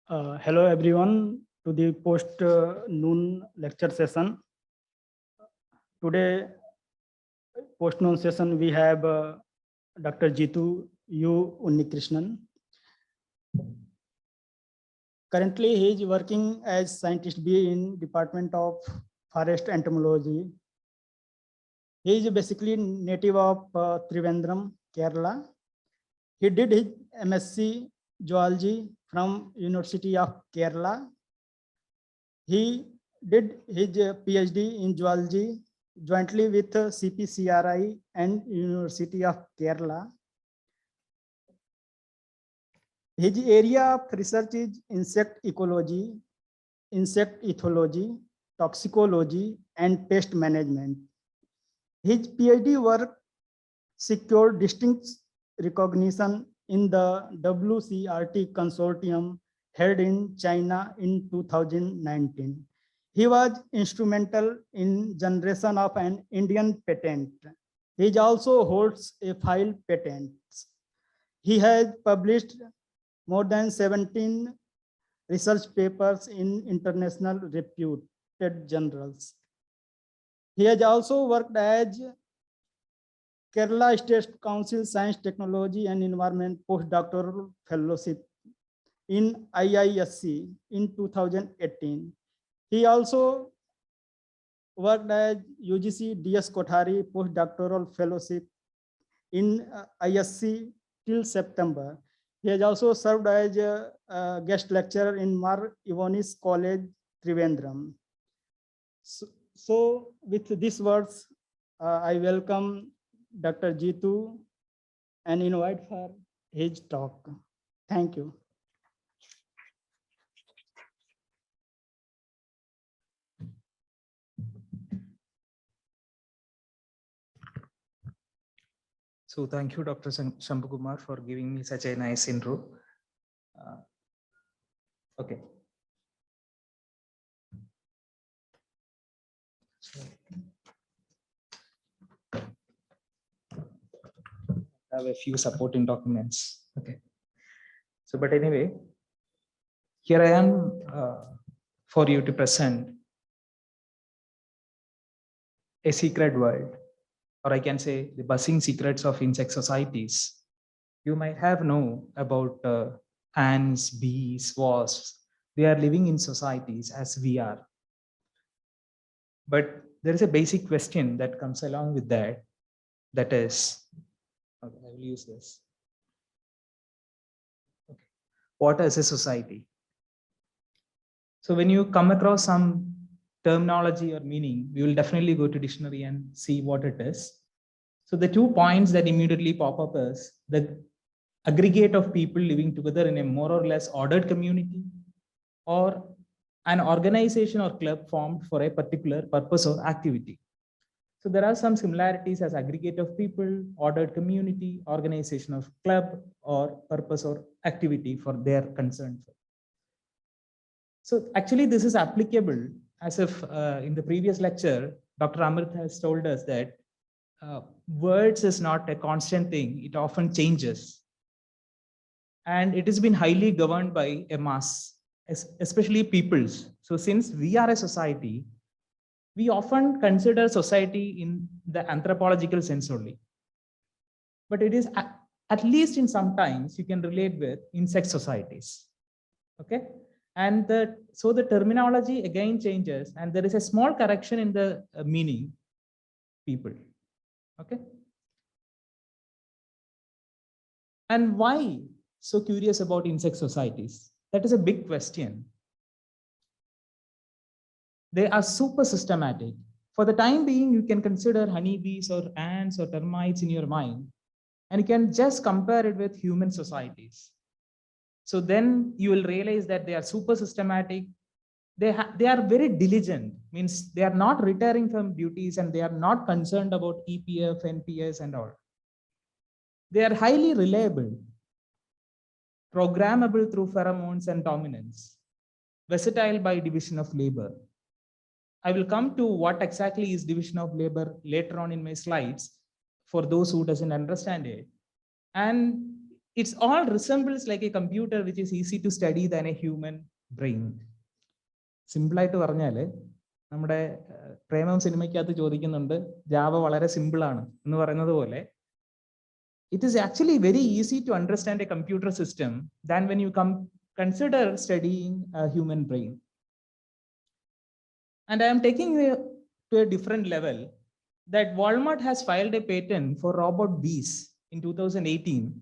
Hello everyone to the post noon lecture session. Today post noon session we have Dr. Jithu U Krishnan. Currently he is working as Scientist B in Department of Forest Entomology. He is basically native of Trivandrum, Kerala. He did his MSc Zoology from University of Kerala. He did his PhD in zoology jointly with CPCRI and University of Kerala. His area of research is insect ecology, insect ethology, toxicology, and pest management. His PhD work secured distinct recognition in the WCRT consortium held in China in 2019. He was instrumental in generation of an Indian patent. He also holds a file patent. He has published more than 17 research papers in international reputed journals. He has also worked as Kerala State Council Science, Technology and Environment Postdoctoral Fellowship in IISc in 2018. He also worked as UGC DS Kothari Postdoctoral Fellowship in ISc till September. He has also served as a guest lecturer in Mar Ivonis College, Trivandrum. So with these words, I welcome Dr. Jithu and invite for his talk. Thank you. So thank you, Dr. Shambhukumar, for giving me such a nice intro. Okay. I have a few supporting documents. Okay. So, but anyway, here I am for you to present a secret world, or I can say the buzzing secrets of insect societies. You might have known about ants, bees, wasps. They are living in societies as we are. But there is a basic question that comes along with that. That is, okay, I will use this. Okay. What is a society? So when you come across some terminology or meaning, we will definitely go to dictionary and see what it is. So the 2 points that immediately pop up is the aggregate of people living together in a more or less ordered community, or an organization or club formed for a particular purpose or activity. So there are some similarities as aggregate of people, ordered community, organization of club, or purpose or activity for their concern. So actually this is applicable as if in the previous lecture, Dr. Amrit has told us that words is not a constant thing. It often changes. And it has been highly governed by a mass, especially peoples. So since we are a society, we often consider society in the anthropological sense only. But it is at least in some times you can relate with insect societies. Okay. And so the terminology again changes, and there is a small correction in the meaning, people. Okay. And why so curious about insect societies? That is a big question. They are super systematic. For the time being, you can consider honeybees or ants or termites in your mind, and you can just compare it with human societies. So then you will realize that they are super systematic. They are very diligent, means they are not retiring from duties, and they are not concerned about EPF, NPS and all. They are highly reliable, programmable through pheromones and dominance, versatile by division of labor. I will come to what exactly is division of labor later on in my slides for those who doesn't understand it. And it's all resembles like a computer which is easy to study than a human brain. Simple ആയിട്ട് പറഞ്ഞാല് നമ്മുടെ പ്രേമം സിനിമയ്ക്കകത്ത് ചോദിക്കുന്നുണ്ട് Java വളരെ simple ആണ് എന്ന് പറയുന്നത് പോലെ it is actually very easy to understand a computer system than when you consider studying a human brain. And I am taking you to a different level, that Walmart has filed a patent for robot bees in 2018.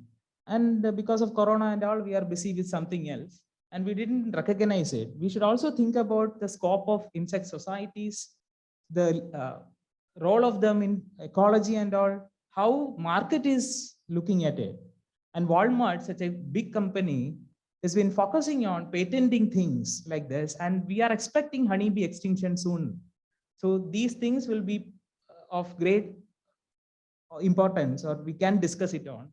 And because of Corona and all, we are busy with something else. And we didn't recognize it. We should also think about the scope of insect societies, the role of them in ecology and all, how market is looking at it. And Walmart, such a big company, has been focusing on patenting things like this, and we are expecting honeybee extinction soon. So these things will be of great importance, or we can discuss it on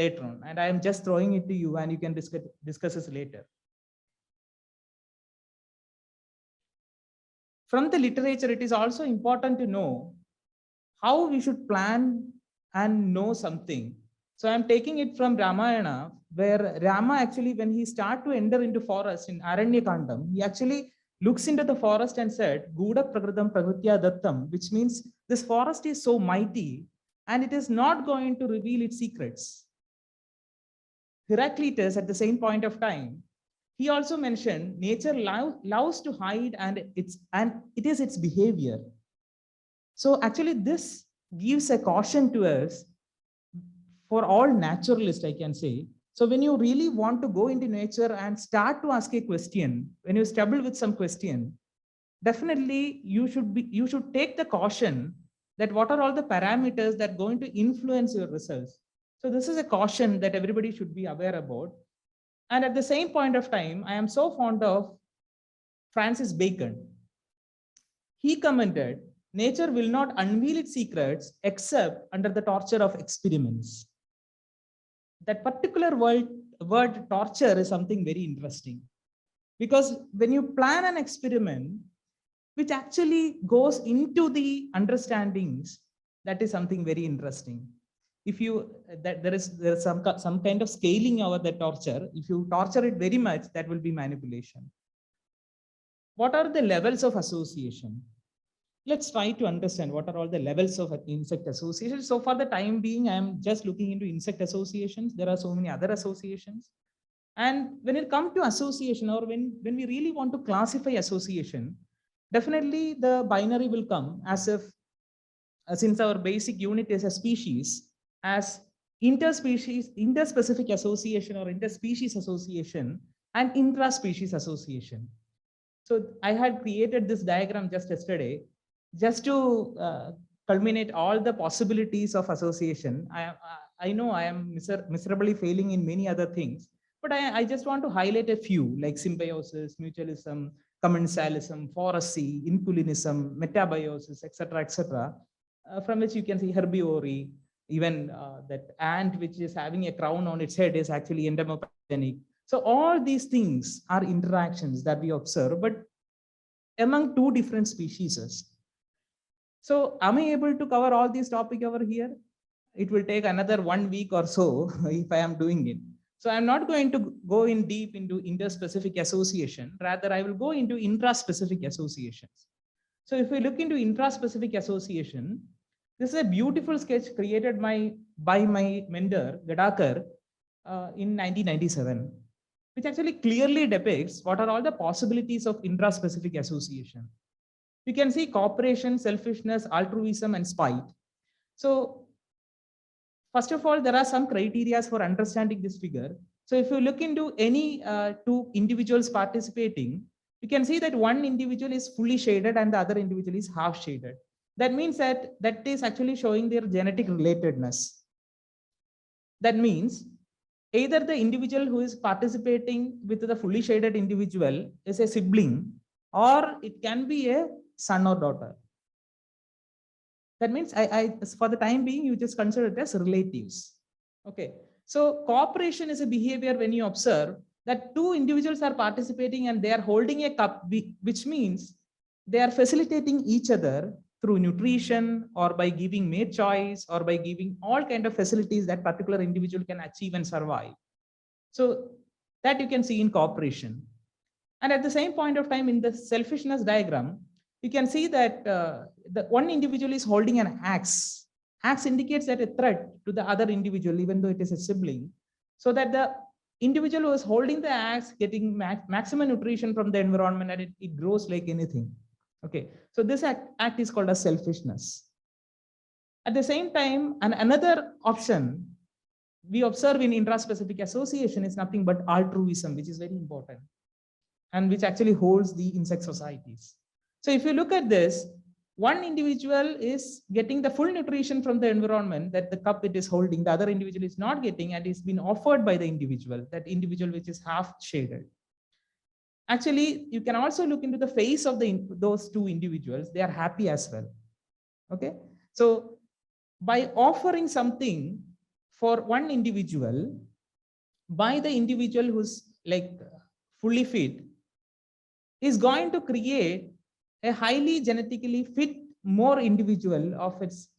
later on. And I am just throwing it to you, and you can discuss this later. From the literature, it is also important to know how we should plan and know something. So I'm taking it from Ramayana, where Rama actually, when he started to enter into forest in Aranyakandam, he actually looks into the forest and said, Guda Prakritam Prakritya Dattam, which means this forest is so mighty and it is not going to reveal its secrets. Heraclitus, at the same point of time, he also mentioned nature loves to hide, and it is its behavior. So actually this gives a caution to us for all naturalists, I can say. So when you really want to go into nature and start to ask a question, when you stumble with some question, definitely you should take the caution that what are all the parameters that are going to influence your results. So this is a caution that everybody should be aware about. And at the same point of time, I am so fond of Francis Bacon. He commented, nature will not unveil its secrets except under the torture of experiments. That particular word torture is something very interesting, because when you plan an experiment which actually goes into the understandings, that is something very interesting. If you there is some kind of scaling over the torture. If you torture it very much, that will be manipulation. What are the levels of association? Let's try to understand what are all the levels of insect association. So for the time being, I am just looking into insect associations. There are so many other associations. And when it comes to association, or when we really want to classify association, definitely the binary will come as if, since our basic unit is a species, as interspecific association or interspecies association and intraspecies association. So I had created this diagram just yesterday, just to culminate all the possibilities of association. I know I am miserably failing in many other things, but I just want to highlight a few, like symbiosis, mutualism, commensalism, foracy, inquilinism, metabiosis, etc., from which you can see herbivory, even that ant which is having a crown on its head is actually entomopogenic. So all these things are interactions that we observe, but among two different species. So am I able to cover all these topics over here? It will take another 1 week or so if I am doing it. So I'm not going to go in deep into interspecific association. Rather, I will go into intraspecific associations. So if we look into intraspecific association, this is a beautiful sketch created by my mentor, Gadakar, in 1997, which actually clearly depicts what are all the possibilities of intraspecific association. You can see cooperation, selfishness, altruism, and spite. So first of all, there are some criteria for understanding this figure. So if you look into any two individuals participating, you can see that one individual is fully shaded and the other individual is half shaded. That means that is actually showing their genetic relatedness. That means either the individual who is participating with the fully shaded individual is a sibling, or it can be a son or daughter. That means for the time being, you just consider it as relatives. Okay. So cooperation is a behavior when you observe that two individuals are participating and they are holding a cup, which means they are facilitating each other through nutrition, or by giving mate choice, or by giving all kind of facilities that particular individual can achieve and survive. So that you can see in cooperation. And at the same point of time, in the selfishness diagram, you can see that the one individual is holding an axe. Axe indicates that a threat to the other individual, even though it is a sibling, so that the individual who is holding the axe getting maximum nutrition from the environment, and it grows like anything. Okay, so this act is called as selfishness. At the same time, another option we observe in intraspecific association is nothing but altruism, which is very important and which actually holds the insect societies. So if you look at this, one individual is getting the full nutrition from the environment that the cup it is holding, the other individual is not getting, and is been offered by the individual, that individual which is half shaded. Actually, you can also look into the face of those two individuals. They are happy as well. Okay, so by offering something for one individual by the individual who's like fully fit, is going to create a highly genetically fit more individual of its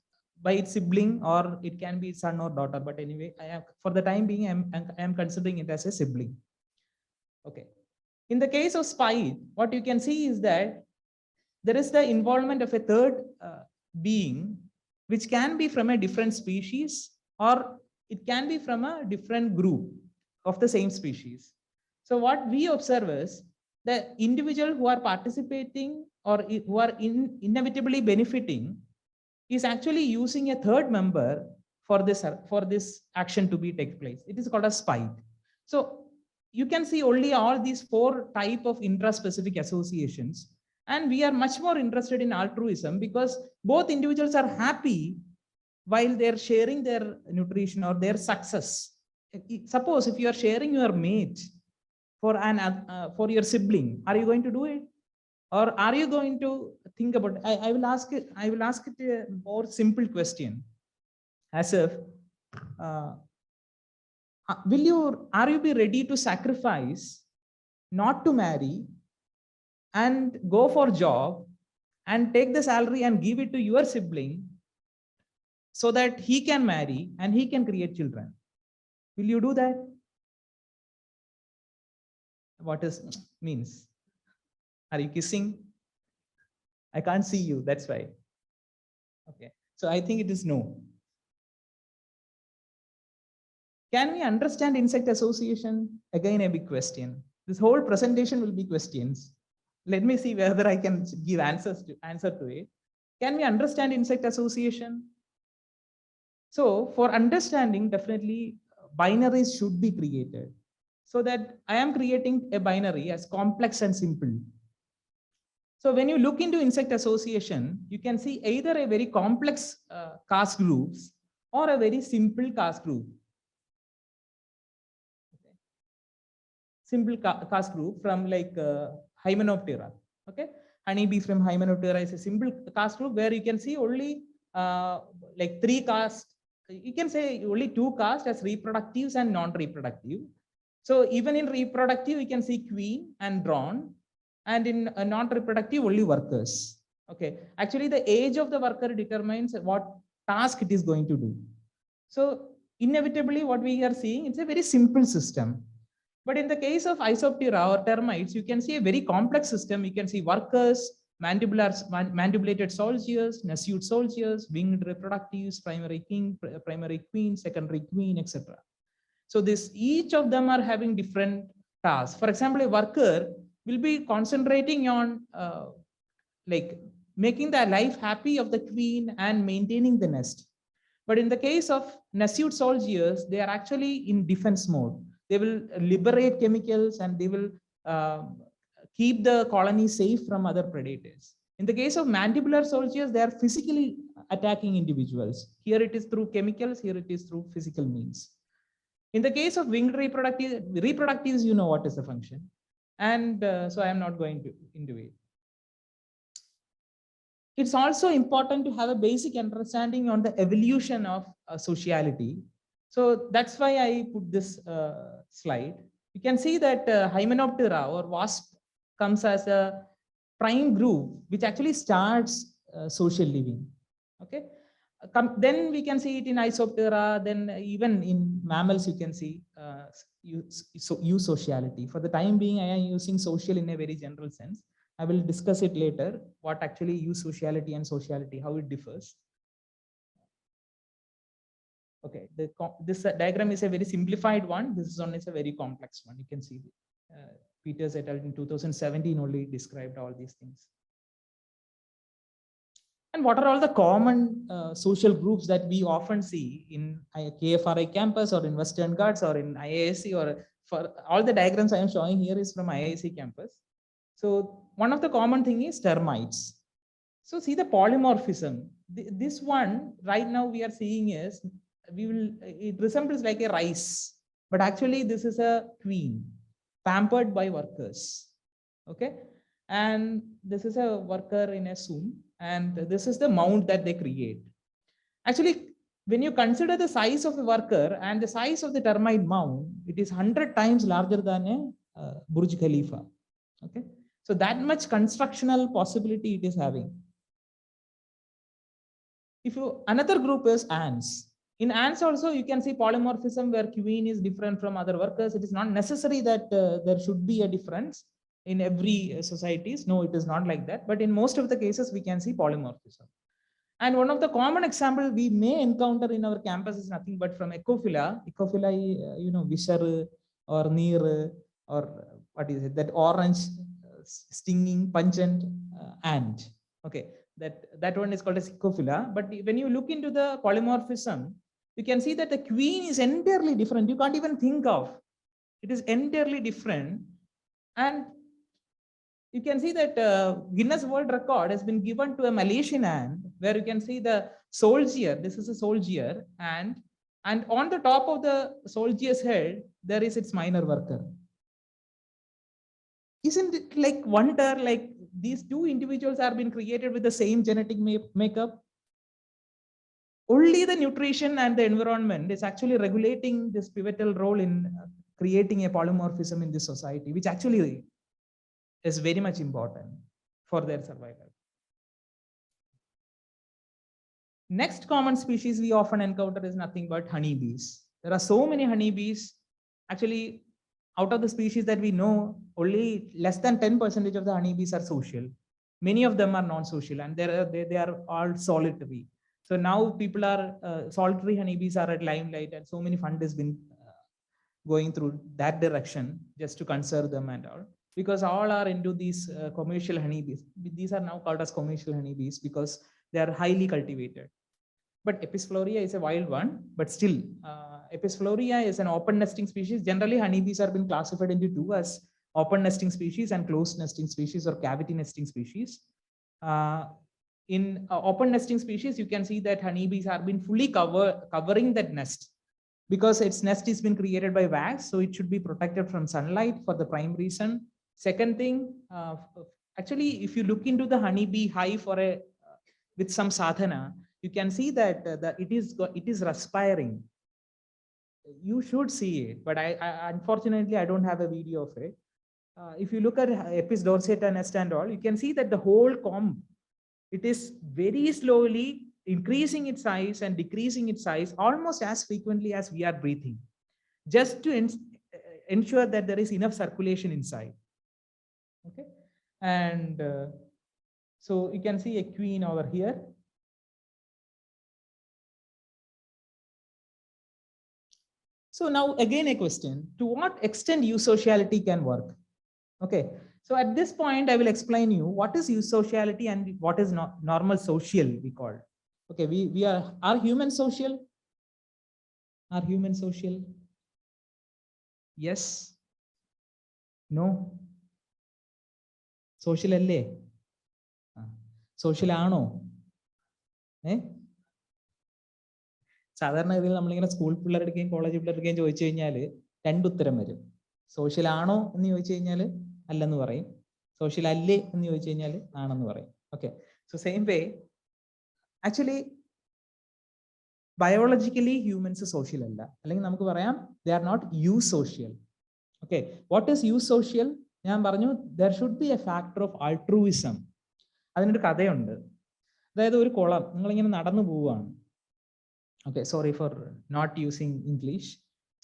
by its sibling, or it can be son or daughter, but anyway, for the time being I am considering it as a sibling. Okay, in the case of spite, what you can see is that there is the involvement of a third being, which can be from a different species, or it can be from a different group of the same species. So what we observe is the individual who are participating or who are inevitably benefiting is actually using a third member for this action to be take place. It is called a spite. So you can see only all these four type of intraspecific associations, and we are much more interested in altruism because both individuals are happy while they're sharing their nutrition or their success. Suppose if you are sharing your mate for your sibling, are you going to do it, or are you going to think about it? I will ask it a more simple question, as if are you be ready to sacrifice not to marry and go for job and take the salary and give it to your sibling so that he can marry and he can create children? Will you do that? What is means? Are you kissing? I can't see you, that's why. Okay, so I think it is no. Can we understand insect association? Again, a big question. This whole presentation will be questions. Let me see whether I can give answer to it. Can we understand insect association? So for understanding, definitely binaries should be created, so that I am creating a binary as complex and simple. So when you look into insect association, you can see either a very complex caste groups or a very simple caste group. Okay. Simple caste group from like Hymenoptera. Okay, honeybee from Hymenoptera is a simple caste group where you can see only like three castes. You can say only two castes as reproductives and non-reproductive. So even in reproductive, you can see queen and drone, and in non-reproductive, only workers. Okay, actually the age of the worker determines what task it is going to do. So inevitably what we are seeing, it's a very simple system. But in the case of Isoptera or termites, you can see a very complex system. You can see workers, mandibulated soldiers, nasued soldiers, winged reproductives, primary king, primary queen, secondary queen, etc. So each of them are having different tasks. For example, a worker will be concentrating on like making the life happy of the queen and maintaining the nest. But in the case of nasued soldiers, they are actually in defense mode. They will liberate chemicals and they will keep the colony safe from other predators. In the case of mandibular soldiers, they are physically attacking individuals. Here it is through chemicals, here it is through physical means. In the case of winged reproductives, you know what is the function. And so I am not going to into it. It's also important to have a basic understanding on the evolution of sociality. So that's why I put this slide. You can see that Hymenoptera or wasp comes as a prime group, which actually starts social living. Okay, Then we can see it in Isoptera, then even in mammals, you can see eusociality. For the time being, I am using social in a very general sense. I will discuss it later, what actually eusociality and sociality, how it differs. Okay, this diagram is a very simplified one. This one is a very complex one. You can see Peters et al. In 2017 only described all these things. And what are all the common social groups that we often see in KFRI campus or in Western Ghats or in IISc, or for all the diagrams I am showing here is from IISc campus. So one of the common thing is termites. So see the polymorphism. This one right now we are seeing is, it resembles like a rice, but actually this is a queen pampered by workers. Okay. And this is a worker in a zoom, and this is the mound that they create. Actually, when you consider the size of the worker and the size of the termite mound, it is 100 times larger than a Burj Khalifa. Okay. So that much constructional possibility it is having. Another group is ants. In ants also, you can see polymorphism where queen is different from other workers. It is not necessary that there should be a difference in every societies. No, it is not like that. But in most of the cases, we can see polymorphism. And one of the common example we may encounter in our campus is nothing but from Ecophila. Ecophila, Vishar or Neer, or what is it? That orange, stinging, pungent ant. Okay, that one is called as Ecophila. But when you look into the polymorphism, you can see that the queen is entirely different. You can't even think of. It is entirely different. And you can see that Guinness World Record has been given to a Malaysian ant, where you can see the soldier. This is a soldier, and on the top of the soldier's head, there is its minor worker. Isn't it like wonder, like these two individuals are being created with the same genetic makeup? Only the nutrition and the environment is actually regulating this pivotal role in creating a polymorphism in this society, which actually is very much important for their survival. Next common species we often encounter is nothing but honeybees. There are so many honeybees. Actually, out of the species that we know, only less than 10% of the honeybees are social. Many of them are non-social, and they are all solitary. So now people are solitary honeybees are at limelight, and so many fund has been going through that direction just to conserve them and all, because all are into these commercial honeybees. These are now called as commercial honeybees because they are highly cultivated. But Apis florea is a wild one, but still Apis florea is an open nesting species. Generally, honeybees are been classified into two, as open nesting species and closed nesting species or cavity nesting species. In open nesting species, you can see that honeybees have been fully covering that nest, because its nest has been created by wax, so it should be protected from sunlight for the prime reason. Second thing, actually, if you look into the honeybee hive with some sadhana, you can see that it is respiring. You should see it, but I unfortunately I don't have a video of it. If you look at Apis dorsata nest and all, you can see that the whole comb, it is very slowly increasing its size and decreasing its size almost as frequently as we are breathing, just to ensure that there is enough circulation inside. Okay, and so you can see a queen over here. So now again a question: to what extent eusociality can work? Okay, so at this point I will explain you what is eusociality and what is normal social we call. Okay, we are humans social? Are humans social? Yes? No? Social alle? Social ആണോ? സാധാരണ ഇതിൽ നമ്മളിങ്ങനെ school പിള്ളേരുടെയും college പിള്ളേരുടെയും ചോദിച്ചു കഴിഞ്ഞാൽ രണ്ടുത്തരം വരും. Social ആണോ എന്ന് ചോദിച്ചു കഴിഞ്ഞാൽ അല്ലെന്ന് പറയും, സോഷ്യൽ അല്ലേ എന്ന് ചോദിച്ചു കഴിഞ്ഞാൽ ആണെന്ന് പറയും. Okay, so same way actually biologically humans social അല്ല, അല്ലെങ്കിൽ നമുക്ക് പറയാം they are not eusocial. Okay, what is eusocial? ഞാൻ പറഞ്ഞു there should be a factor of altruism. അതിനൊരു കഥയുണ്ട്. അതായത് ഒരു കുളം, നിങ്ങളിങ്ങനെ നടന്നു പോവുകയാണ്, Okay, sorry for not using English.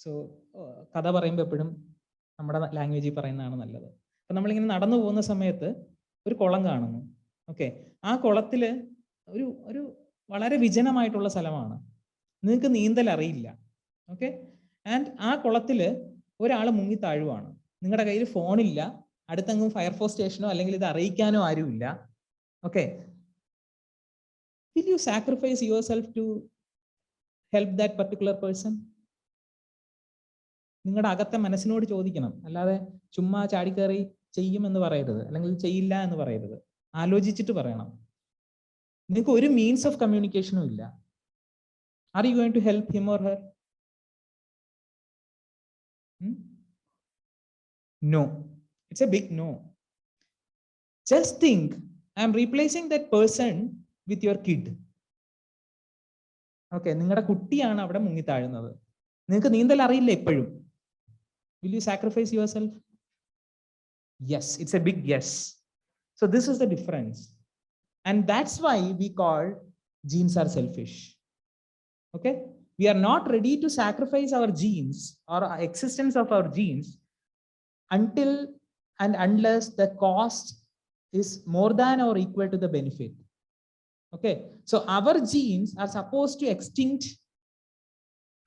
So കഥ പറയുമ്പോൾ എപ്പോഴും നമ്മുടെ ലാംഗ്വേജിൽ പറയുന്നതാണ് നല്ലത്. അപ്പം നമ്മളിങ്ങനെ നടന്നു പോകുന്ന സമയത്ത് ഒരു കുളം കാണുന്നു. ഓക്കെ, ആ കുളത്തിൽ ഒരു ഒരു വളരെ വിജനമായിട്ടുള്ള സ്ഥലമാണ്. നിങ്ങൾക്ക് നീന്തൽ അറിയില്ല. ഓക്കെ, ആൻഡ് ആ കുളത്തിൽ ഒരാൾ മുങ്ങി താഴുവാണ്. നിങ്ങളുടെ കയ്യിൽ ഫോണില്ല, അടുത്തെങ്ങും ഫയർഫോഴ്സ് സ്റ്റേഷനോ അല്ലെങ്കിൽ ഇത് അറിയിക്കാനോ ആരുമില്ല. Okay, will you sacrifice yourself to help that particular person? നിങ്ങളുടെ അകത്തെ മനസ്സിനോട് ചോദിക്കണം, അല്ലാതെ ചുമ്മാ ചാടിക്കയറി ചെയ്യുമെന്ന് പറയരുത്, അല്ലെങ്കിൽ ചെയ്യില്ല എന്ന് പറയരുത്. ആലോചിച്ചിട്ട് പറയണം. നിങ്ങൾക്ക് ഒരു മീൻസ് ഓഫ് കമ്മ്യൂണിക്കേഷനും ഇല്ല. Are you going to help him or her? No, it's a big no. Just think, I am replacing that person with your kid. Okay, നിങ്ങളുടെ കുട്ടിയാണ് അവിടെ മുങ്ങി താഴുന്നത്. നിങ്ങൾക്ക് നീന്തൽ അറിയില്ല എപ്പോഴും. Will you sacrifice yourself? Yes, it's a big yes. So this is the difference. And that's why we call genes are selfish. Okay, we are not ready to sacrifice our genes or existence of our genes until and unless the cost is more than or equal to the benefit. Okay, so our genes are supposed to extinct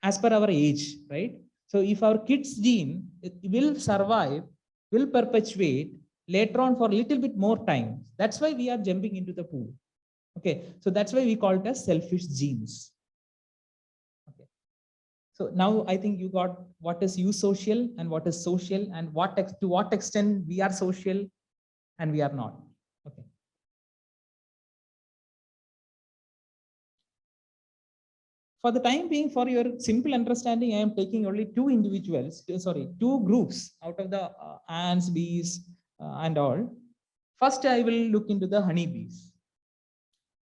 as per our age, right? So if our kids gene will survive, will perpetuate later on for a little bit more time, that's why we are jumping into the pool. Okay, so that's why we call it as selfish genes. Okay, so now I think you got what is eusocial and what is social, and to what extent we are social and we are not. Okay. For the time being, for your simple understanding, I am taking only two groups out of the ants, bees, and all. First, I will look into the honeybees.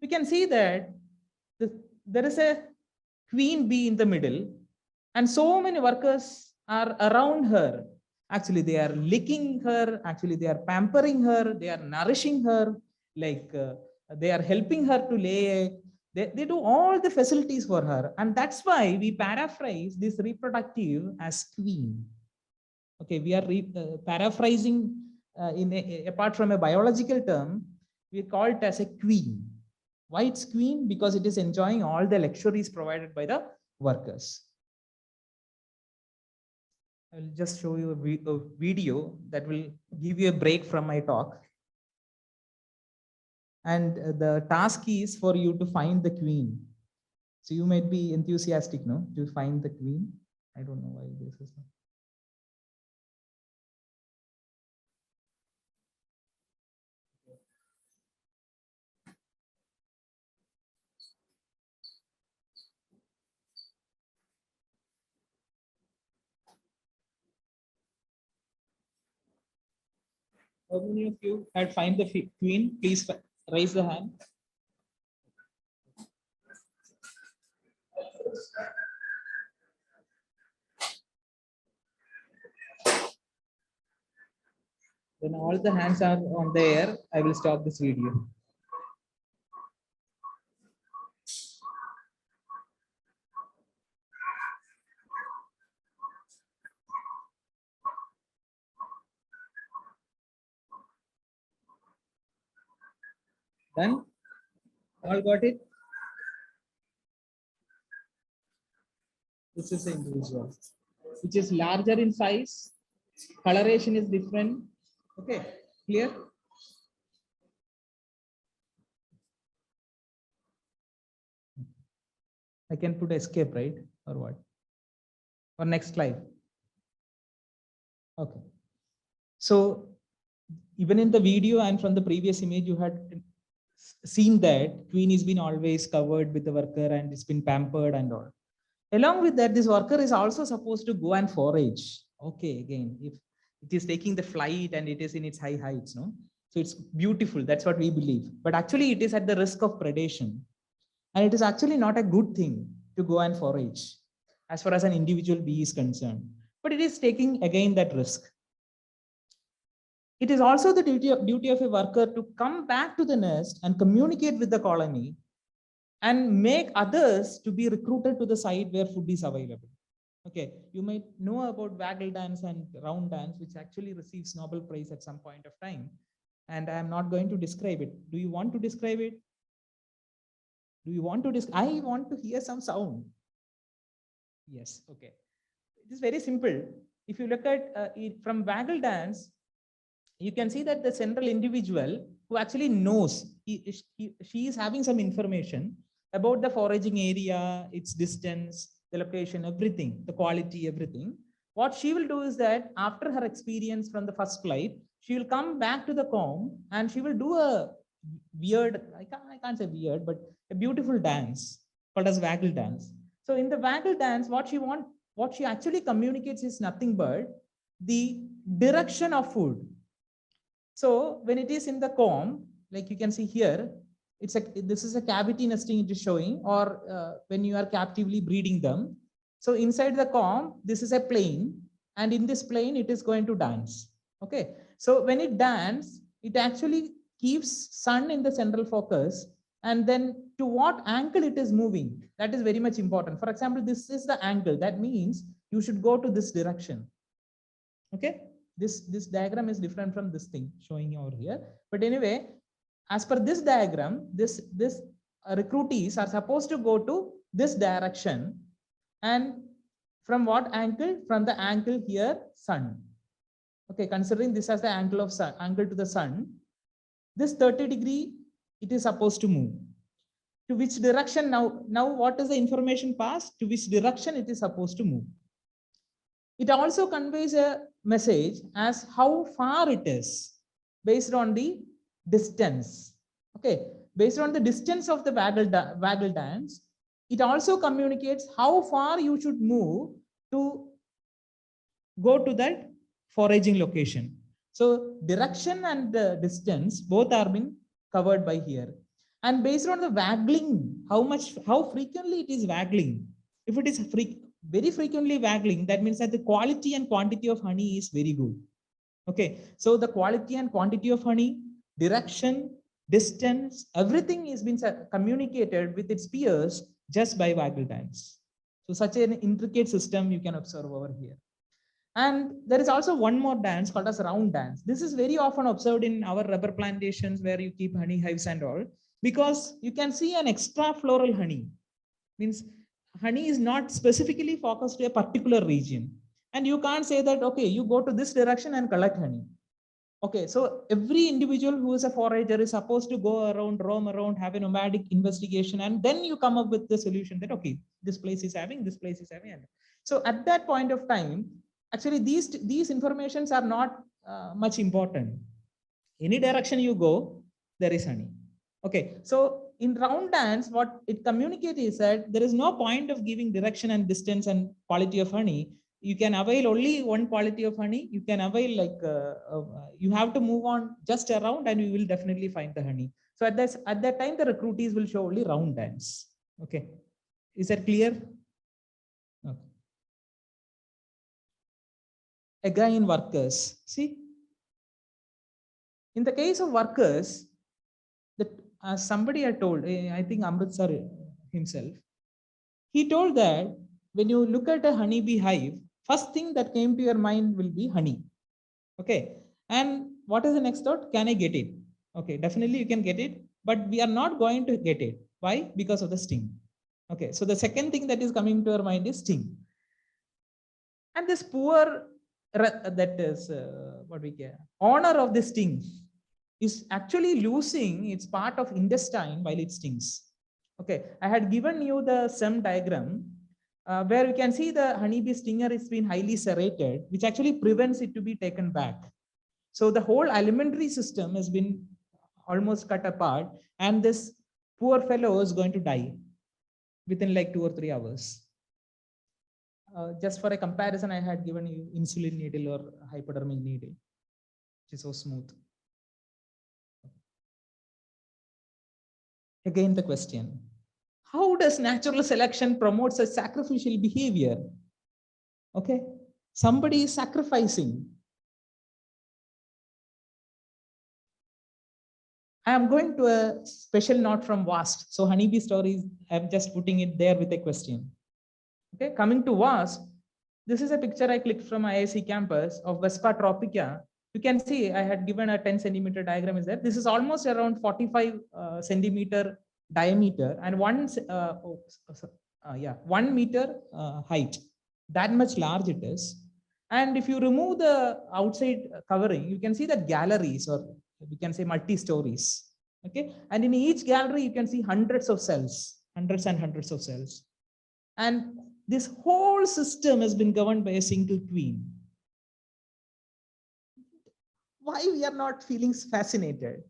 We can see that there is a queen bee in the middle, and so many workers are around her. Actually, they are licking her. Actually, they are pampering her. They are nourishing her. Like they are helping her to lay egg. They do all the facilities for her, and that's why we paraphrase this reproductive as queen. Okay, we are paraphrasing apart from a biological term, we call it as a queen. Why it's queen? Because it is enjoying all the luxuries provided by the workers. I will just show you a video that will give you a break from my talk. And the task is for you to find the queen. So you might be enthusiastic, no, to find the queen. I don't know why this is not. How many of you had find the queen? Please raise the hand. When all the hands are on the air, I will stop this video. Done? All got it? This is the individual, which is larger in size. Coloration is different. Okay, clear? I can put escape, right? Or what? Or next slide. Okay. So even in the video and from the previous image, you had seen that queen has been always covered with the worker and it's been pampered and all. Along with that, this worker is also supposed to go and forage. Okay, again, if it is taking the flight and it is in its high heights, no? So it's beautiful, that's what we believe. But actually it is at the risk of predation. And it is actually not a good thing to go and forage as far as an individual bee is concerned. But it is taking again that risk. It is also the duty of a worker to come back to the nest and communicate with the colony and make others to be recruited to the site where food is available. Okay, you might know about waggle dance and round dance, which actually receives Nobel Prize at some point of time. And I am not going to describe it. Do you want to describe it? Do you want to I want to hear some sound. Yes, okay. It is very simple. If you look at it from waggle dance, you can see that the central individual who actually knows, she is having some information about the foraging area, its distance, the location, everything, the quality, everything. What she will do is that after her experience from the first flight, she will come back to the comb and she will do a weird, I can't say weird, but a beautiful dance called as waggle dance. So in the waggle dance, what she actually communicates is nothing but the direction of food. So when it is in the comb, like you can see here, this is a cavity nesting it is showing, or when you are captively breeding them. So inside the comb, this is a plane, and in this plane, it is going to dance. Okay. So when it dance, it actually keeps sun in the central focus, and then to what angle it is moving, that is very much important. For example, this is the angle. That means you should go to this direction. Okay. This diagram is different from this thing showing over here. But anyway, as per this diagram, this recruitees are supposed to go to this direction. And from what angle? From the angle here, sun. Okay, considering this as the angle of sun, angle to the sun, this 30 degree, it is supposed to move. To which direction now? Now what is the information passed? To which direction it is supposed to move? It also conveys a message as how far it is based on the distance. Okay, based on the distance of the waggle dance, it also communicates how far you should move to go to that foraging location. So direction and the distance both are being covered by here. And based on the waggling, how frequently it is waggling. If it is very frequently waggling, that means that the quality and quantity of honey is very good. Okay, so the quality and quantity of honey, direction, distance, everything is being communicated with its peers just by waggle dance. So such an intricate system you can observe over here. And there is also one more dance called as round dance. This is very often observed in our rubber plantations where you keep honey hives and all, because you can see an extra floral honey. Means honey is not specifically focused to a particular region. And you can't say that, okay, you go to this direction and collect honey. Okay, so every individual who is a forager is supposed to go around, roam around, have a nomadic investigation, and then you come up with the solution that, okay, this place is having, this place is having. So at that point of time, actually these informations are not much important. Any direction you go, there is honey. Okay, so in round dance, what it communicates is that there is no point of giving direction and distance and quality of honey. You can avail only one quality of honey. You can avail you have to move on just around and you will definitely find the honey. So at that time, the recruitees will show only round dance. Okay, is that clear? Okay. Again, workers. See, in the case of workers, as somebody had told, I think Amritsar himself, he told that when you look at a honeybee hive, first thing that came to your mind will be honey. Okay. And what is the next thought? Can I get it? Okay, definitely you can get it, but we are not going to get it. Why? Because of the sting. Okay, so the second thing that is coming to your mind is sting. And this poor, that is what we care, owner of the sting is actually losing its part of intestine while it stings. Okay, I had given you the SEM diagram where you can see the honeybee stinger is been highly serrated, which actually prevents it to be taken back. So the whole alimentary system has been almost cut apart, and this poor fellow is going to die within like 2 or 3 hours. Just for a comparison, I had given you insulin needle or hypodermic needle, which is so smooth. Again, the question, how does natural selection promote such sacrificial behavior? Okay, somebody is sacrificing. I am going to a special note from WASP. So honeybee stories, I'm just putting it there with a question. Okay, coming to WASP, this is a picture I clicked from IIC campus of Vespa tropica. You can see I had given a 10 centimeter diagram is there. This is almost around 45 centimeter diameter and 1 meter height. That much large it is. And if you remove the outside covering, you can see that galleries, or we can say multi-stories. Okay, and in each gallery, you can see hundreds of cells, hundreds and hundreds of cells. And this whole system has been governed by a single queen. Why we are not feeling fascinated?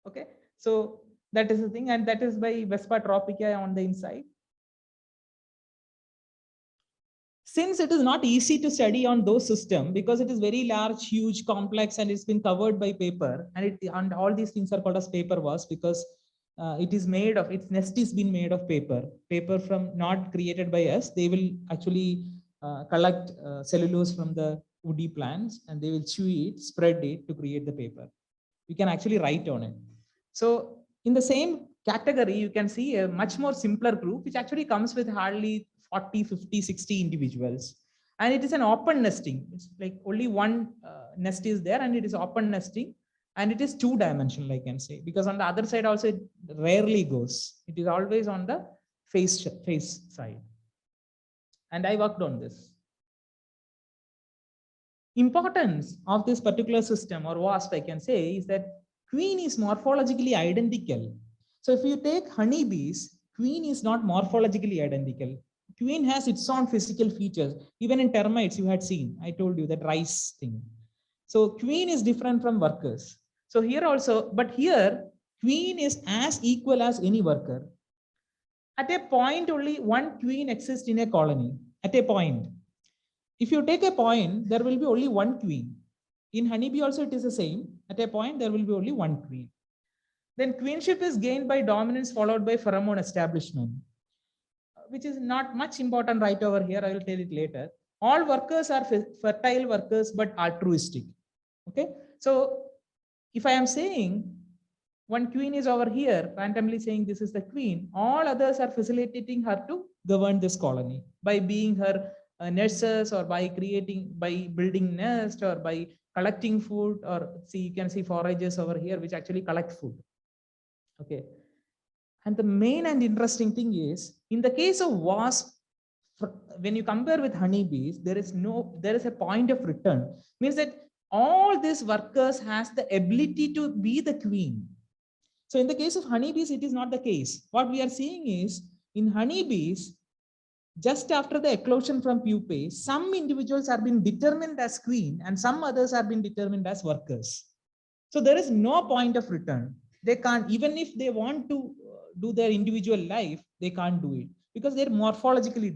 Okay, so that is the thing, and that is by Vespa tropica on the inside. Since it is not easy to study on those systems because it is very large, huge, complex, and it's been covered by paper, and all these things are called as paper wasp because it is made of, its nest is been made of paper from not created by us. They will actually collect cellulose from the woody plants and they will chew it, spread it to create the paper. You can actually write on it. So in the same category, you can see a much more simpler group, which actually comes with hardly 40, 50, 60 individuals. And it is an open nesting. It's like only one nest is there and it is open nesting. And it is two-dimensional, I can say, because on the other side also it rarely goes. It is always on the face side. And I worked on this. Importance of this particular system or wasp, I can say, is that queen is morphologically identical. So if you take honeybees, queen is not morphologically identical. Queen has its own physical features. Even in termites, you had seen, I told you that rice thing. So queen is different from workers. So here also, but here, queen is as equal as any worker. At a point, only one queen exists in a colony. At a point. If you take a point, there will be only one queen. In honeybee also it is the same. At a point, there will be only one queen. Then queenship is gained by dominance followed by pheromone establishment, which is not much important right over here. I will tell it later. All workers are fertile workers, but altruistic. Okay. So if I am saying one queen is over here, randomly saying this is the queen, all others are facilitating her to govern this colony by being her nurses or by building nest or by collecting food, or see, you can see foragers over here which actually collect food. Okay. And the main and interesting thing is, in the case of wasp, when you compare with honeybees, there is a point of return. Means that all these workers has the ability to be the queen. So in the case of honeybees, it is not the case. What we are seeing is, in honeybees, just after the eclosion from pupae, some individuals are being determined as queen and some others are being determined as workers. So there is no point of return. They can't, even if they want to do their individual life, they can't do it because they're morphologically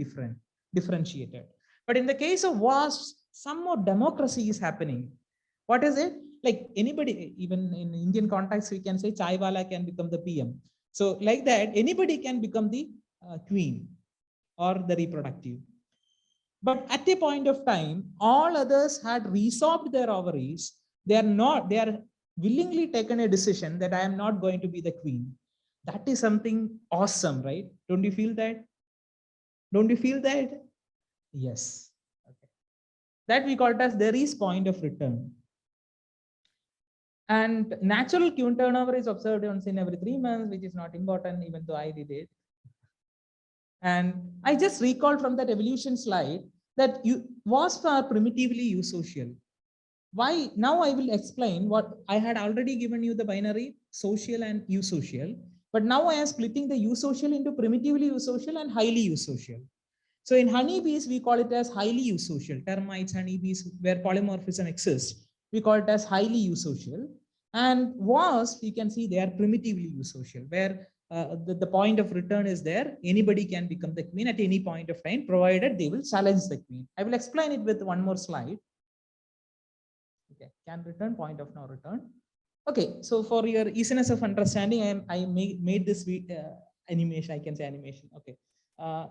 differentiated. But in the case of wasps, some more democracy is happening. What is it? Like anybody, even in Indian context, we can say chai wala can become the PM. So like that, anybody can become the queen or the reproductive. But at a point of time, all others had resorbed their ovaries. They are willingly taken a decision that I am not going to be the queen. That is something awesome, right? Don't you feel that? Don't you feel that? Yes. Okay. That we call it as there is point of return. And natural queen turnover is observed once in every 3 months, which is not important, even though I did it. And I just recalled from that evolution slide that wasps are primitively eusocial. Why? Now I will explain what I had already given you, the binary social and eusocial. But now I am splitting the eusocial into primitively eusocial and highly eusocial. So in honeybees, we call it as highly eusocial. Termites, honeybees, where polymorphism exists, we call it as highly eusocial. And wasps, you can see they are primitively eusocial, where the point of return is there. Anybody can become the queen at any point of time, provided they will challenge the queen. I will explain it with one more slide. Okay, can return, point of no return. Okay, so for your easiness of understanding, I made this animation. I can say animation. Okay,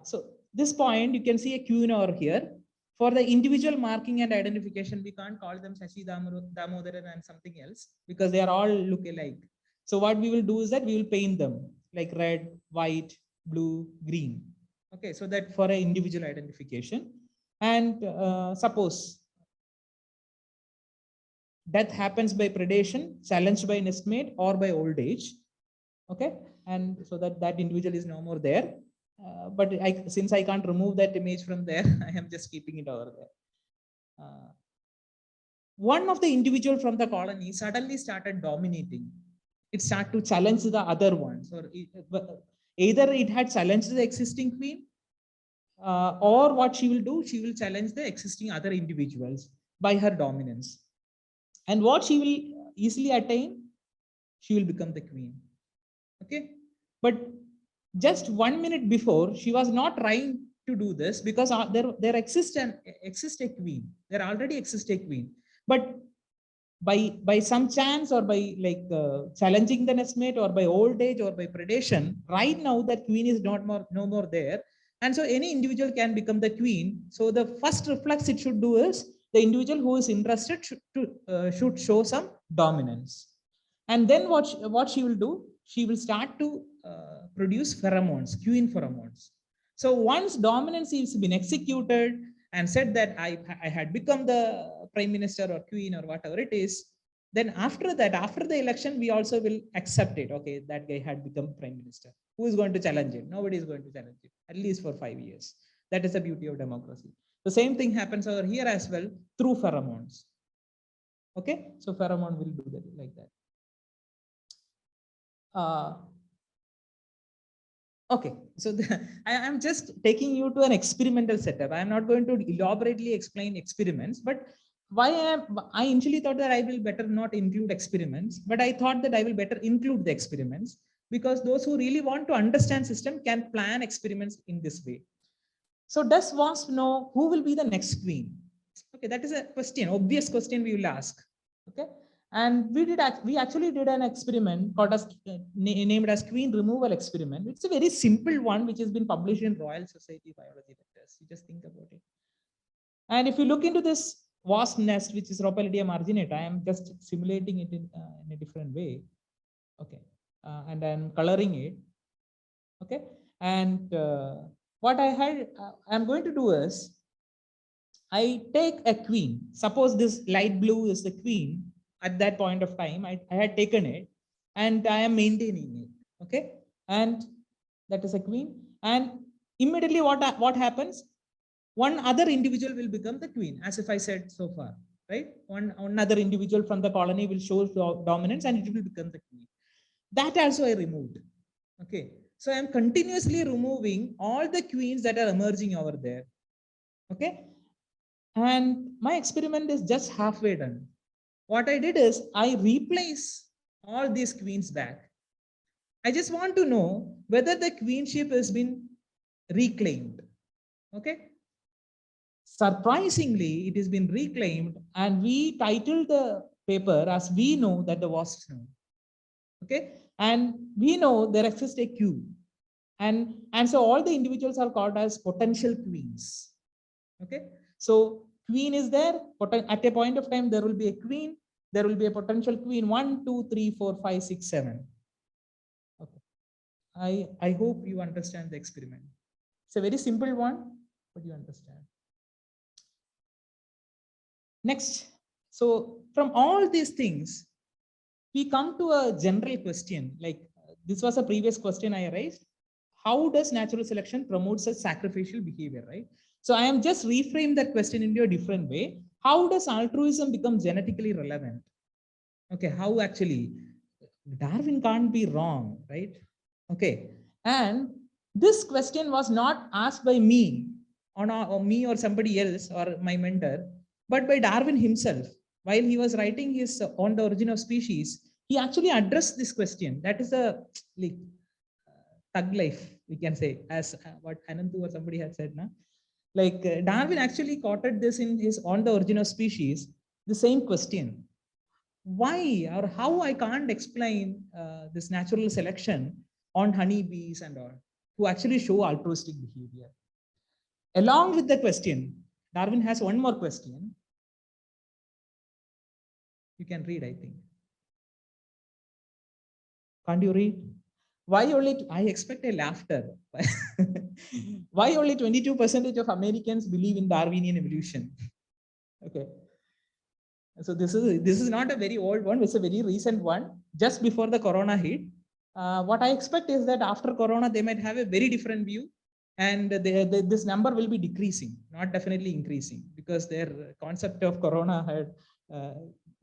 so this point you can see a queen over here. For the individual marking and identification, we can't call them Shashi Damodaran and something else because they are all look alike. So what we will do is that we will paint them like red, white, blue, green. Okay, so that for an individual identification. And suppose death happens by predation, challenged by nestmate, or by old age. Okay, and so that individual is no more there. But since I can't remove that image from there, I am just keeping it over there. One of the individual from the colony suddenly started dominating. It started to challenge the other ones, or either it had challenged the existing queen, or what she will do, she will challenge the existing other individuals by her dominance. And what she will easily attain, she will become the queen. Okay, but just 1 minute before, she was not trying to do this because there exists a queen. There already exists a queen, but by some chance, or by like challenging the nestmate, or by old age, or by predation, right now that queen is no more there, and so any individual can become the queen. So the first reflex it should do is the individual who is interested should show some dominance. And then what she will do, she will start to produce pheromones, queen pheromones. So once dominance has been executed and said that I had become the prime minister or queen or whatever it is, then after that, after the election, we also will accept it. Okay, that guy had become prime minister. Who is going to challenge it? Nobody is going to challenge it, at least for 5 years. That is the beauty of democracy. The same thing happens over here as well through pheromones. Okay, so pheromone will do that like that. Okay, so I am just taking you to an experimental setup. I am not going to elaborately explain experiments, but I initially thought that I will better not include experiments, but I thought that I will better include the experiments, because those who really want to understand system can plan experiments in this way. So does WASP know who will be the next queen? Okay, that is a question, obvious question we will ask. Okay, and we actually did an experiment called as named as queen removal experiment. It's a very simple one which has been published in Royal Society Biology Letters. You just think about it. And if you look into this wasp nest, which is Rhopalidia marginata, I am just simulating it in a different way. Okay, and I'm coloring it. Okay, and what I'm going to do is I take a queen. Suppose this light blue is the queen. At that point of time, I had taken it and I am maintaining it. Okay, and that is a queen. And immediately what happens? One other individual will become the queen, as if I said so far, right? One other individual from the colony will show dominance and it will become the queen. That also I removed. Okay, so I am continuously removing all the queens that are emerging over there. Okay, and my experiment is just halfway done. What I did is I replace all these queens back. I just want to know whether the queenship has been reclaimed. Okay. Surprisingly, it has been reclaimed, and we titled the paper as "We Know That the Wasps Know." Okay, and we know there exists a queue, and so all the individuals are called as potential queens. Okay, so queen is there. At a point of time, there will be a queen. There will be a potential queen. 1, 2, 3, 4, 5, 6, 7. Okay. I hope you understand the experiment. It's a very simple one, but you understand. Next, so from all these things, we come to a general question. Like this was a previous question I raised. How does natural selection promote such sacrificial behavior, right? So I am just reframe that question into a different way. How does altruism become genetically relevant? Okay, how actually? Darwin can't be wrong, right? Okay, and this question was not asked by me or me or somebody else or my mentor, but by Darwin himself. While he was writing his On the Origin of Species, he actually addressed this question. That is a like thug life, we can say, as what Anantu or somebody had said. Na? Like Darwin actually quoted this in his On the Origin of Species, the same question. Why or how I can't explain this natural selection on honeybees and all, who actually show altruistic behavior. Along with the question, Darwin has one more question. You can read, I think. Can't you read? Why only, I expect a laughter. Why only 22% of Americans believe in Darwinian evolution? Okay. So this is not a very old one. It's a very recent one, just before the corona hit. What I expect is that after corona, they might have a very different view, and this number will be decreasing, not definitely increasing, because their concept of corona had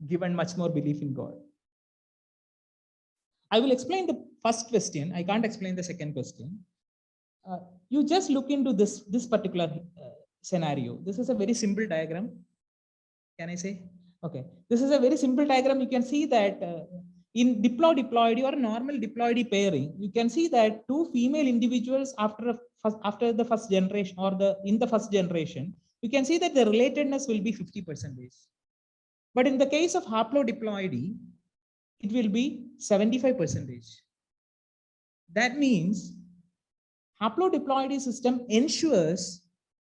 given much more belief in God. I will explain the first question. I can't explain the second question. You just look into this particular scenario. This is a very simple diagram. Can I say? Okay. This is a very simple diagram. You can see that in diploidy or normal diploidy pairing, you can see that two female individuals after the first generation or in the first generation, you can see that the relatedness will be 50%. But in the case of haplodiploidy, it will be 75%. That means haplodiploidy system ensures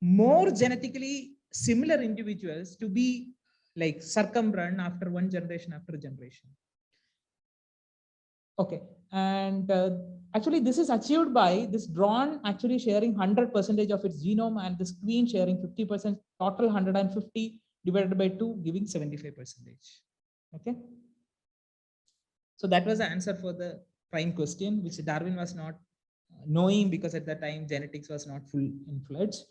more genetically similar individuals to be like circumrun after one generation after generation. Okay, and actually this is achieved by this drone actually sharing 100% of its genome and this queen sharing 50%, total 150 divided by 2 giving 75%. Okay. So that was the answer for the prime question, which Darwin was not knowing because at that time genetics was not full in fledged.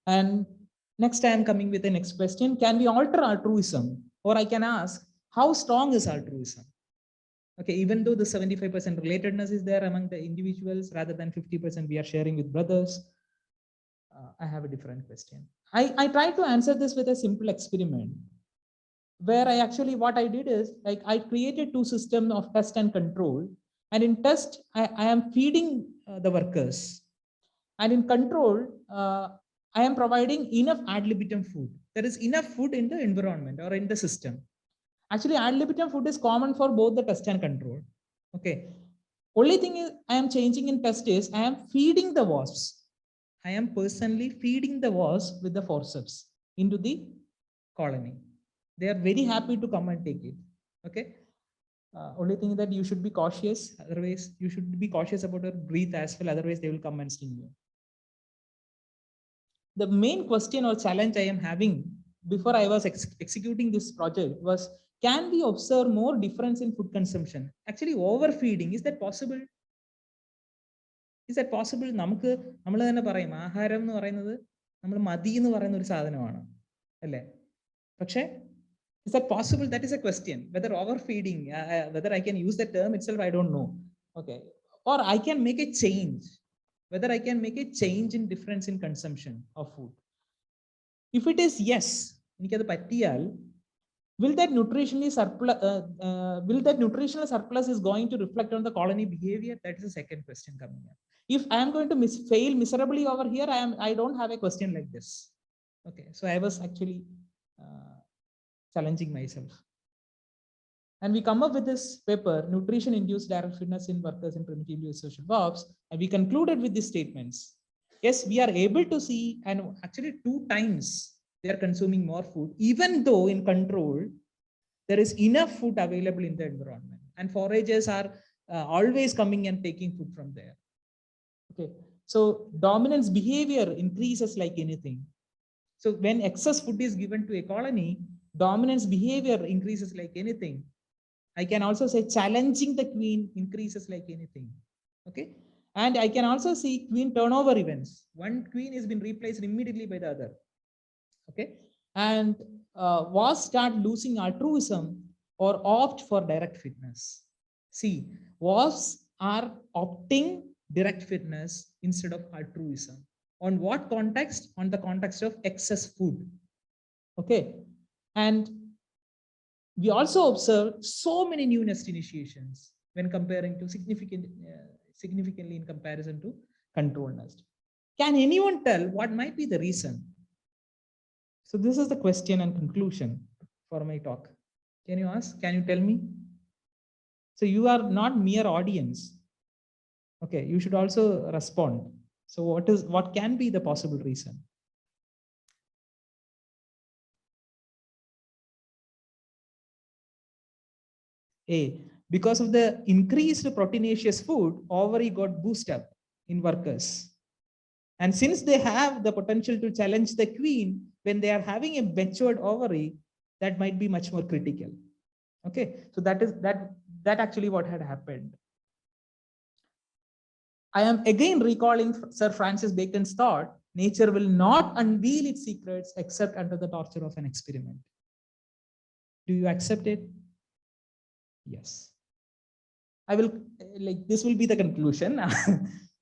And next I am coming with the next question. Can we alter altruism? Or I can ask, how strong is altruism? Okay, even though the 75% relatedness is there among the individuals rather than 50% we are sharing with brothers, I have a different question. I tried to answer this with a simple experiment where what I did is like I created two systems of test and control. And in test, I am feeding the workers. And in control, I am providing enough ad libitum food. There is enough food in the environment or in the system. Actually, ad libitum food is common for both the test and control. Okay. Only thing is I am changing in test is I am feeding the wasps. I am personally feeding the wasps with the forceps into the colony. They are very happy to come and take it. Okay. Only thing that you should be cautious. Otherwise, you should be cautious about your breath as well. Otherwise, they will come and sting you. The main question or challenge I am having before I was executing this project was, can we observe more difference in food consumption? Actually, overfeeding, is that possible? Is that possible? നമുക്ക് നമ്മൾ തന്നെ പറയും ആഹാരം എന്ന് പറയുന്നത് നമ്മൾ മതി എന്ന് പറയുന്ന ഒരു സാധനമാണ് അല്ലേ? പക്ഷേ is that possible? That is a question. Whether overfeeding, whether I can use the term itself, I don't know. Okay, or I can make a change. Whether I can make a change in difference in consumption of food. If it is yes, will that nutritional surplus is going to reflect on the colony behavior? That is the second question coming up. If I am going to fail miserably over here, I don't have a question like this. Okay, so I was actually challenging myself. And we come up with this paper, Nutrition Induced Direct Fitness in Workers in Primitively Social Jobs. And we concluded with these statements. Yes, we are able to see, and actually 2 times they are consuming more food, even though in control, there is enough food available in the environment. And foragers are always coming and taking food from there. Okay, so dominance behavior increases like anything. So when excess food is given to a colony, dominance behavior increases like anything. I can also say challenging the queen increases like anything. Okay, and I can also see queen turnover events. One queen has been replaced immediately by the other. Okay, and wasps start losing altruism or opt for direct fitness. See, wasps are opting direct fitness instead of altruism. On what context? On the context of excess food. Okay, and we also observe so many new nest initiations when comparing to significantly in comparison to control nest. Can anyone tell what might be the reason? So this is the question and conclusion for my talk. Can you ask? Can you tell me? So you are not mere audience. Okay, you should also respond. So what can be the possible reason? A, Because of the increased proteinaceous food, ovary got boosted up in workers. And since they have the potential to challenge the queen, when they are having a matured ovary, that might be much more critical. Okay, so that actually what had happened. I am again recalling Sir Francis Bacon's thought, nature will not unveil its secrets except under the torture of an experiment. Do you accept it? Yes. I will, like, this will be the conclusion.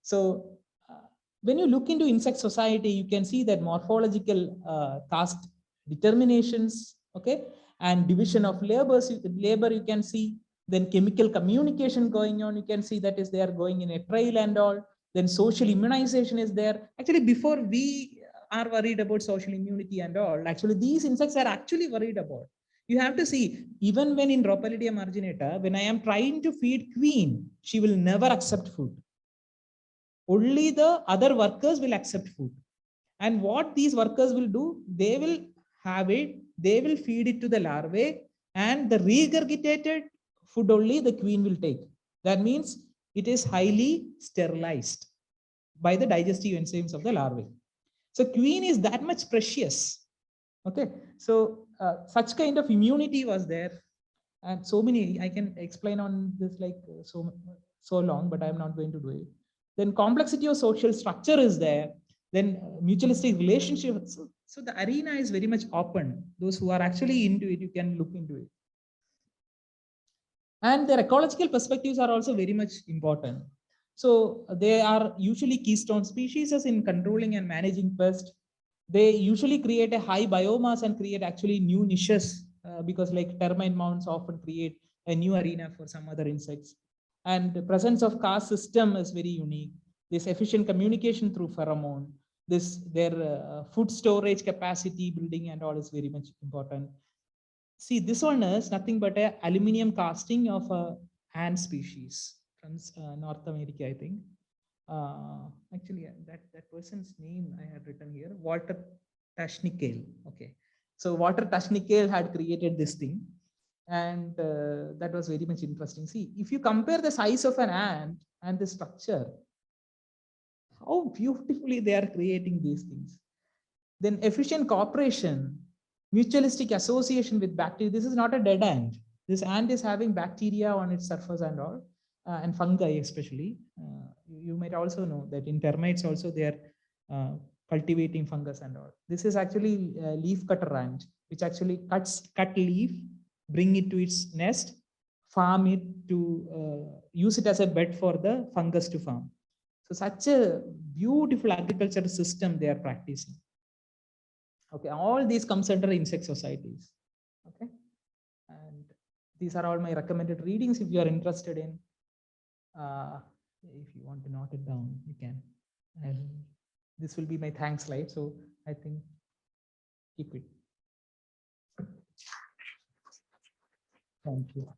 So when you look into insect society, you can see that morphological caste determinations, okay, and division of labor you can see, then chemical communication going on, you can see that is they are going in a trail and all, then social immunization is there. Actually, before we are worried about social immunity and all, actually these insects are actually worried about. You have to see, even when in Rhopalidia marginata, when I am trying to feed queen, she will never accept food. Only the other workers will accept food. And what these workers will do, they will have it, they will feed it to the larvae, and the regurgitated food only the queen will take. That means it is highly sterilized by the digestive enzymes of the larvae. So queen is that much precious. Okay, so such kind of immunity was there, and so many I can explain on this like so long, but I'm not going to do it. Then complexity of social structure is there. Then mutualistic relationships. So the arena is very much open. Those who are actually into it, you can look into it. And their ecological perspectives are also very much important. So they are usually keystone species in controlling and managing pests. They usually create a high biomass and create actually new niches because like termite mounds often create a new arena for some other insects. And the presence of caste system is very unique. This efficient communication through pheromone, their food storage capacity building and all is very much important. See, this one is nothing but a aluminium casting of a ant species from North America, I think. Actually, that person's name I had written here, Walter Tashnikale. Okay, so Walter Tashnikale had created this thing, and that was very much interesting. See, if you compare the size of an ant and the structure, how beautifully they are creating these things. Then efficient cooperation, mutualistic association with bacteria. This is not a dead ant. This ant is having bacteria on its surface and all, and fungi especially. You might also know that in termites also they are cultivating fungus and all. This is actually a leaf cutter ant, which actually cut leaf, bring it to its nest, farm it to use it as a bed for the fungus to farm. So such a beautiful agricultural system they are practicing. Okay, all these comes under insect societies. Okay, and these are all my recommended readings. If you are interested in, if you want to note it down, you can. And this will be my thanks slide. So I think keep it. Thank you.